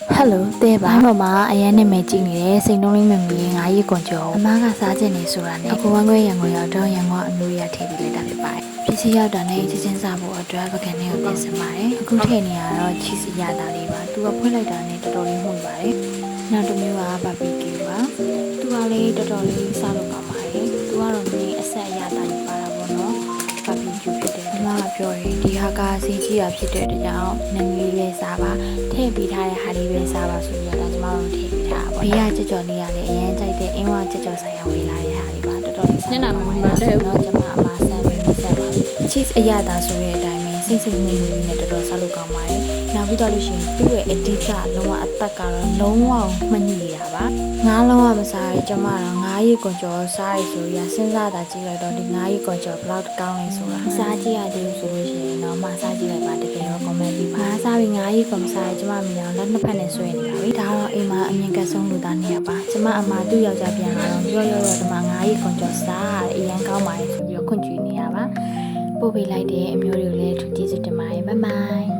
Hello တဲ့ပါဘာမှအရန်နဲ့မဲကြည့်နေတယ်စိတ်နှုံးလေးမမီငါးရီကွန်ကျော်အမားကစားချင်နေဆိုတာနဲ့အကူဝမ်းခွဲရံကိုရောက်တော့ရံကအမျိုးရထည့်ပြီးလိုက်တာဖြစ်ပါတယ်ပစ္စည်းရောက်တာနဲ့ချင်းချင်းစားဖို့အတွက်ပကံလေးကိုပြင်ဆင်ပါတယ်အခုထည့်နေရတော့ချီစီရတာလေးပါသူကဖွင့်လိုက်တာနဲ့တော်တော်လေးမှုန်ပါတယ်နောက်တစ်မျိုးကဘာဘီကျူပါသူကလေးတော်တော်လေးစားလို့ကောင်းပါတယ်သူကတော့ဒီအဆက်အရတာလေးပါတာပေါ့နော်ဘာဘီကျူဖြစ်တယ်ဒီမှာပြောရင်ဒီဟာကစီကြီးရဖြစ်တဲ့အတွက်ကြောင့်နည်းနည်းလေးစားပါထည့်ပြီးထားတဲ့ဟာလေးပဲစားပါဆိုပြီးတော့ကျမတို့ထည့်ပြီးထားပါဘေးကကြော်ကြော်လေးရလေအရင်ကြိုက်တဲ့အင်းဝကြော်ကြော်ဆိုင်ရဝေးလာတဲ့ဟာလေးပါတော်တော်လေးစားနေတာမဟုတ်ဘူးတော့ကျမအမဆန်ပြီးဆက်ပါ cheese အရသာဆိုတဲ့အတိုင်းပဲစိတ်စိတ်ငြိမ်ငြိမ်နဲ့တော်တော်စားလို့ကောင်းပါတယ်နောက်ပြီးတော့လို့ရှိရင်သူ့ရဲ့အဓိကလုံးဝအသက်ကတော့လုံးဝမညှိရပါငါးလုံးဝမစားရကျမတော့ငါးရီကွန်ကျော်စားရဆိုရစဉ်းစားတာကြည့်လိုက်တော့ဒီငါးရီကွန်ကျော်ဘလောက်ကောင်းလဲဆိုတာစားကြည့်ရသေးဘူးဆိုလို့ရှိရင်တော့မစားကြည့်လိုက်ပါတကယ်တော့ comment ပြီးပါစားပြီးငါးရီကွန်မစားရကျမမြင်အောင်လက်နှစ်ဖက်နဲ့ဆွဲနေပါပြီဒါတော့အိမ်မှာအမြင်ကဆုံးလူသားနေရပါကျမအမသူ့ယောက်ျားပြန်လာတော့ရောဒီမှာငါးရီကွန်ကျော်စားအရန်ကောင်းပါတယ်ဆိုပြီးတော့ခွင့်ကြွေးနေရပါပို့ပေးလိုက်တဲ့အမျိုးတွေကိုလည်းထူးကျေးဇူးတင်ပါတယ်ဘိုင်ဘိုင်